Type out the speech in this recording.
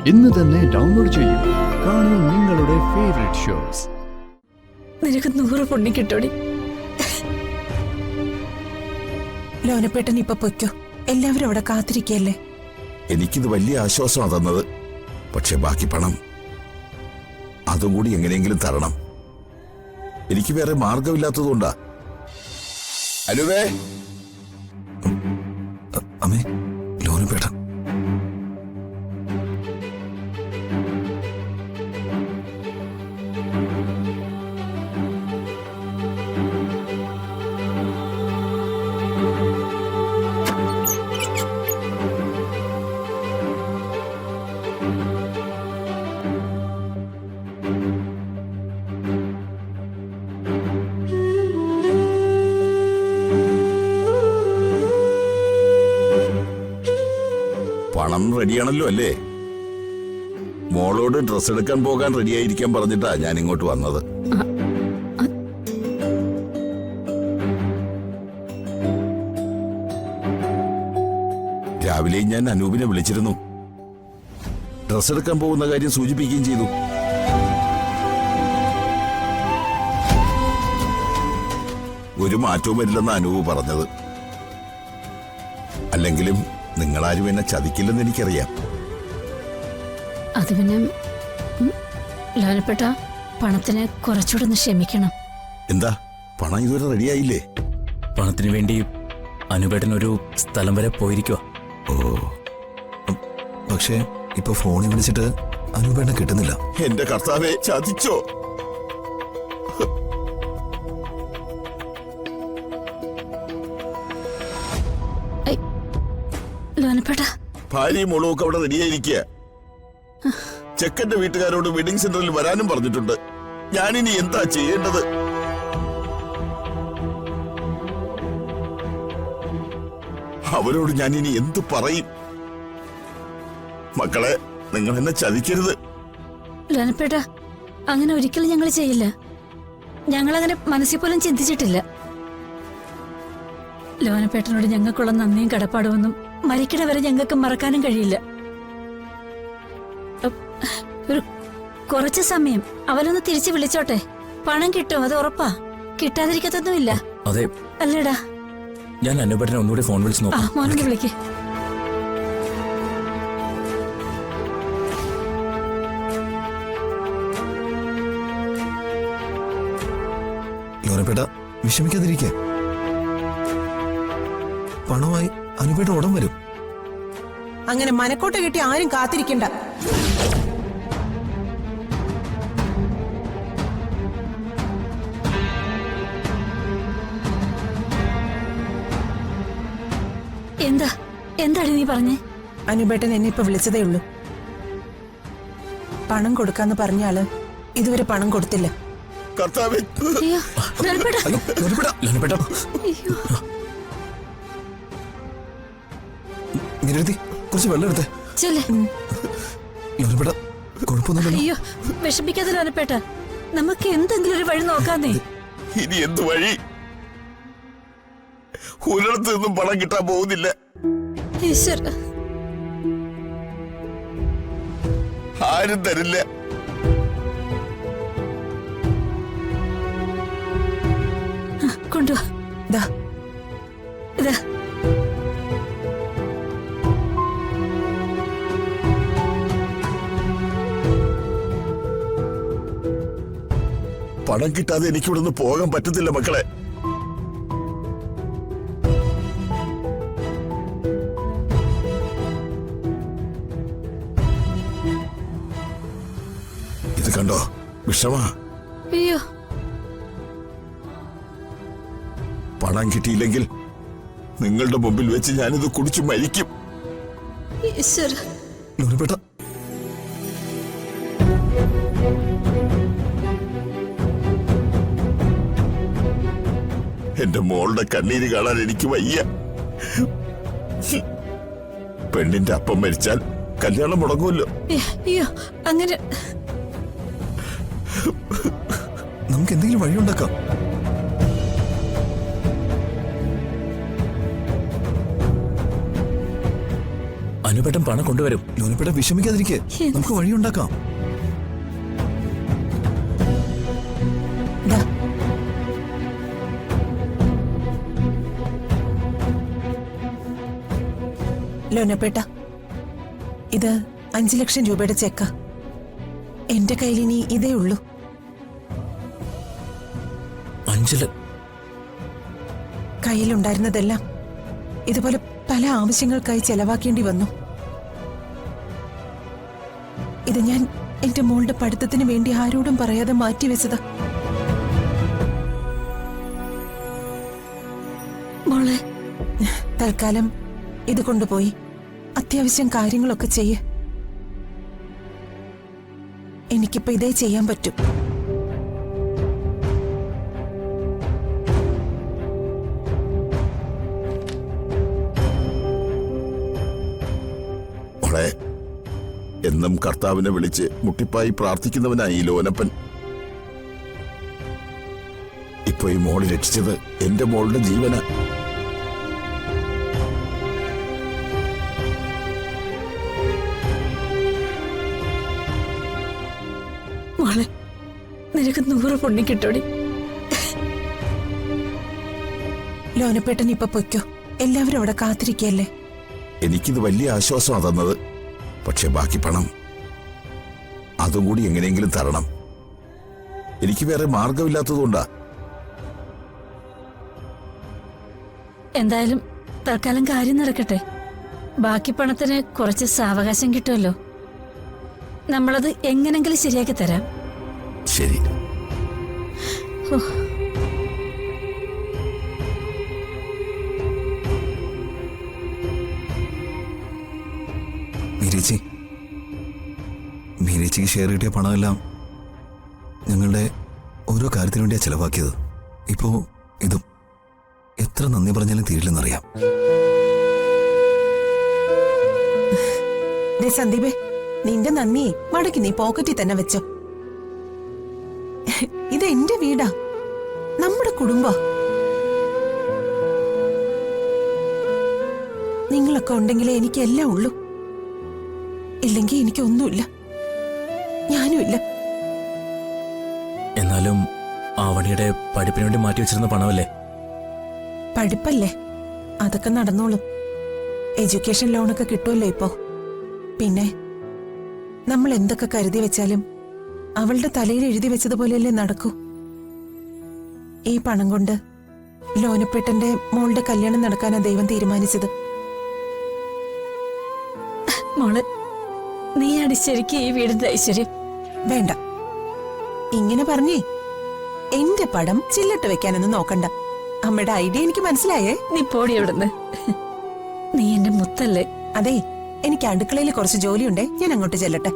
ഇന്ന് തന്നെ ഡൗൺലോഡ് ചെയ്യൂ. കാണൂ നിങ്ങളുടെ ഫേവറേറ്റ് ഷോസ്. നിനക്ക് 100 പുണ്യം കിട്ടോടി. ലോനപ്പേട്ടൻ ഇപ്പൊ പൊയ്ക്കോ, എല്ലാവരും അവിടെ കാത്തിരിക്കല്ലേ. എനിക്കിത് വലിയ ആശ്വാസമാണ് തന്നത്. പക്ഷെ ബാക്കി പണം അതും കൂടി എങ്ങനെയെങ്കിലും തരണം. എനിക്ക് വേറെ മാർഗമില്ലാത്തതുകൊണ്ടാ. അനുവേ, അമ്മേ, ലോനപ്പേട്ടൻ. പണം റെഡിയാണല്ലോ അല്ലേ? മോളോട് ഡ്രസ് എടുക്കാൻ പോകാൻ റെഡിയായിരിക്കാൻ പറഞ്ഞിട്ടാ ഞാൻ ഇങ്ങോട്ട് വന്നത്. രാവിലെ ഞാൻ അനൂപിനെ വിളിച്ചിരുന്നു. ഡ്രസ് എടുക്കാൻ പോകുന്ന കാര്യം സൂചിപ്പിക്കുകയും ചെയ്തു. ഒരു മാറ്റവും വരില്ലെന്ന് അനൂപ് പറഞ്ഞത്. അല്ലെങ്കിലും നിങ്ങളാരും എന്നെ ചതിക്കില്ലെന്ന് എനിക്കറിയാം. അത് പിന്നെ ലോനപ്പെട്ട പണത്തിന് കുറച്ചുകൂടെ ഒന്ന് ക്ഷമിക്കണം. എന്താ, പണം ഇതുവരെ റെഡിയായില്ലേ? പണത്തിന് വേണ്ടി അനുപേട്ടൻ ഒരു സ്ഥലം വരെ പോയിരിക്കുക. ഓ, പക്ഷേ ഇപ്പൊ ഫോണിൽ വിളിച്ചിട്ട് അനുപേട്ടനെ കിട്ടുന്നില്ല. എന്റെ കർത്താവെ, ചതിച്ചോ? ലോനപ്പെട്ട ഭാര്യയും മോളും ഒക്കെ അവിടെ റെഡിയായിരിക്കുക. ചെക്കന്റെ വീട്ടുകാരോട് വെഡിങ് സെന്ററിൽ വരാനും പറഞ്ഞിട്ടുണ്ട്. ഞാനിനി എന്താ ചെയ്യേണ്ടത്? അവരോട് ഞാനിനി എന്ത് പറയും? മക്കളെ, നിങ്ങൾ എന്നെ ചതിക്കരുത്. ലോനപ്പെട്ട അങ്ങനെ ഒരിക്കലും ഞങ്ങൾ ചെയ്യില്ല. ഞങ്ങളങ്ങനെ മനസ്സിൽ പോലും ചിന്തിച്ചിട്ടില്ല. ലോനപ്പേട്ടനോട് ഞങ്ങൾക്കുള്ള നന്ദിയും കടപ്പാടുമൊന്നും മരിക്കണ വരെ ഞങ്ങൾക്ക് മറക്കാനും കഴിയില്ല. ഒരു കുറച്ച് സമയം അവനൊന്ന് തിരിച്ചു വിളിച്ചോട്ടെ. പണം കിട്ടും, അത് ഉറപ്പാ. കിട്ടാതിരിക്കത്തൊന്നുമില്ല. അതെ അല്ലേടാ? ഞാൻ അനുപേട്ടനെ ഒന്നുകൂടി ഫോൺ വിളിച്ച് നോക്കാം. മോനൊന്ന് വിളിക്ക്. ലോനപ്പേട്ട, വിഷമിക്കാതിരിക്കെ. പണമായി അനുപേട്ട ഉടൻ വരും. അങ്ങനെ മനക്കോട്ട കെട്ടി ആരും കാത്തിരിക്കണ്ട. എന്താടി നീ പറഞ്ഞേ? അനുപേട്ടൻ എന്നെ ഇപ്പൊ വിളിച്ചതേ ഉള്ളൂ. പണം കൊടുക്കാന്ന് പറഞ്ഞാല് ഇതുവരെ പണം കൊടുത്തില്ല. കർത്താവേ, അയ്യോ ലോനപ്പേട്ട. ലോനപ്പേട്ട, ഇങ്ങനെ കുറച്ച് വെള്ളം എടുത്തേ. ചെല്ലേ. ലോനപ്പേട്ട, കുഴപ്പമൊന്നുമില്ലല്ലോ? അയ്യോ, വിഷമിക്കാതെ ലോനപ്പേട്ട. നമുക്ക് എന്തെങ്കിലും ഒരു വഴി നോക്കാന്നേ. ഇനി എന്ത് വഴി? ഒരിടത്ത് നിന്നും പണം കിട്ടാൻ പോകുന്നില്ല. ഈശ്വര, ആരും തരില്ല. കൊണ്ടുവാ. ദാ ഇതാ. പണം കിട്ടാതെ എനിക്ക് ഇവിടുന്ന് പോകാൻ പറ്റത്തില്ല മക്കളെ. ഇത് കണ്ടോ, വിഷമാ. അയ്യോ, പണം കിട്ടിയില്ലെങ്കിൽ നിങ്ങളുടെ മുമ്പിൽ വെച്ച് ഞാനിത് കുടിച്ചു മരിക്കും. ഈശ്വര. ലോനപ്പേട്ട, എന്റെ മോളുടെ കണ്ണീര് കാണാൻ എനിക്ക് വയ്യ. പെണ്ണിന്റെ അപ്പം മരിച്ചാൽ കല്യാണം മുടങ്ങുമല്ലോ. അയ്യോ, അങ്ങനെ നമുക്ക് എന്തെങ്കിലും വഴിയുണ്ടാക്കാം. അനുപേട്ടൻ പണം കൊണ്ടുവരും. ലോനപ്പേട്ട വിഷമിക്കാതിരിക്കെ, നമുക്ക് വഴിയുണ്ടാക്കാം. ദാ. ലോനപ്പേട്ട, ഇത് 5 ലക്ഷം രൂപയുടെ ചെക്ക. എന്റെ കയ്യിൽ ഇനി ഇതേ ഉള്ളൂ. 5 കയ്യിലുണ്ടായിരുന്നതെല്ലാം ഇതുപോലെ പല ആവശ്യങ്ങൾക്കായി ചെലവാക്കേണ്ടി വന്നു. ഇത് ഞാൻ എന്റെ മോളുടെ പഠിത്തത്തിന് വേണ്ടി ആരോടും പറയാതെ മാറ്റിവെച്ചതാ. മോളെ, തൽക്കാലം ഇത് കൊണ്ടുപോയി അത്യാവശ്യം കാര്യങ്ങളൊക്കെ ചെയ്യ്. എനിക്കിപ്പോ ഇതേ ചെയ്യാൻ പറ്റും. മോളെ, എന്നും കർത്താവിനെ വിളിച്ച് മുട്ടിപ്പായി പ്രാർത്ഥിക്കുന്നവനായി ഈ ലോനപ്പൻ. ഇപ്പൊ ഈ മോള് രക്ഷിച്ചത് എന്റെ മോളുടെ ജീവന. മോളെ, നിനക്ക് 100 പുണ്യം കിട്ടോടി. ലോനപ്പേട്ടൻ ഇപ്പൊ പൊയ്ക്കോ. എല്ലാവരും അവിടെ കാത്തിരിക്കല്ലേ. എനിക്കിത് വലിയ ആശ്വാസമാണ് തന്നത്. പക്ഷെ ബാക്കി പണം അതും കൂടി എങ്ങനെയെങ്കിലും തരണം. എനിക്ക് വേറെ മാർഗമില്ലാത്തതുകൊണ്ടാ. എന്തായാലും തൽക്കാലം കാര്യം നടക്കട്ടെ. ബാക്കി പണത്തിന് കുറച്ച് സാവകാശം കിട്ടുമല്ലോ. നമ്മളത് എങ്ങനെങ്കിലും ശരിയാക്കി തരാം. ശരി. മീരേച്ചിക്ക് ഷെയർ കിട്ടിയ പണമെല്ലാം ഞങ്ങളുടെ ഓരോ കാര്യത്തിനു വേണ്ടിയാ ചെലവാക്കിയത്. ഇപ്പോ ഇതും എത്ര നന്ദി പറഞ്ഞാലും തീരില്ലെന്നറിയാം. സന്ദീപേ, നിന്റെ നന്ദി മടക്കി നീ പോക്കറ്റിൽ തന്നെ വെച്ചോ. ഇത് എന്റെ വീടാ, നമ്മുടെ കുടുംബം. നിങ്ങളൊക്കെ ഉണ്ടെങ്കിലേ എനിക്ക് എല്ലാം ഉള്ളൂ. ഇല്ലെങ്കിൽ എനിക്കൊന്നുമില്ല, ഞാനുമില്ല. എന്നാലും ആവണിയുടെ പഠിപ്പിന് വേണ്ടി മാറ്റി വെച്ചിരുന്ന പണമല്ലേ? പഠിപ്പല്ലേ, അതൊക്കെ നടന്നോളും. എഡ്യൂക്കേഷൻ ലോണൊക്കെ കിട്ടുമല്ലോ ഇപ്പോ. പിന്നെ നമ്മൾ എന്തൊക്കെ കരുതി വെച്ചാലും അവളുടെ തലയിൽ എഴുതി വെച്ചതുപോലെയല്ലേ നടക്കൂ. ഈ പണം കൊണ്ട് ലോനപ്പേട്ടന്റെ മോളുടെ കല്യാണം നടക്കാനാ ദൈവം തീരുമാനിച്ചത്. മോള്, നീയാണ് ശരിക്കും ഈ വീടിന്റെ ഐശ്വര്യം. വേണ്ട, ഇങ്ങനെ പറഞ്ഞേ എന്റെ പടം ചില്ലിട്ട് വെക്കാനൊന്നും നോക്കണ്ട. അമ്മയുടെ ഐഡിയ എനിക്ക് മനസ്സിലായേ. നീ പോടി എവിടുന്ന്. നീ എന്റെ മുത്തല്ലേ. അതെ, എനിക്ക് അടുക്കളയിൽ കുറച്ച് ജോലിയുണ്ടേ, ഞാൻ അങ്ങോട്ട് ചെല്ലട്ടെ.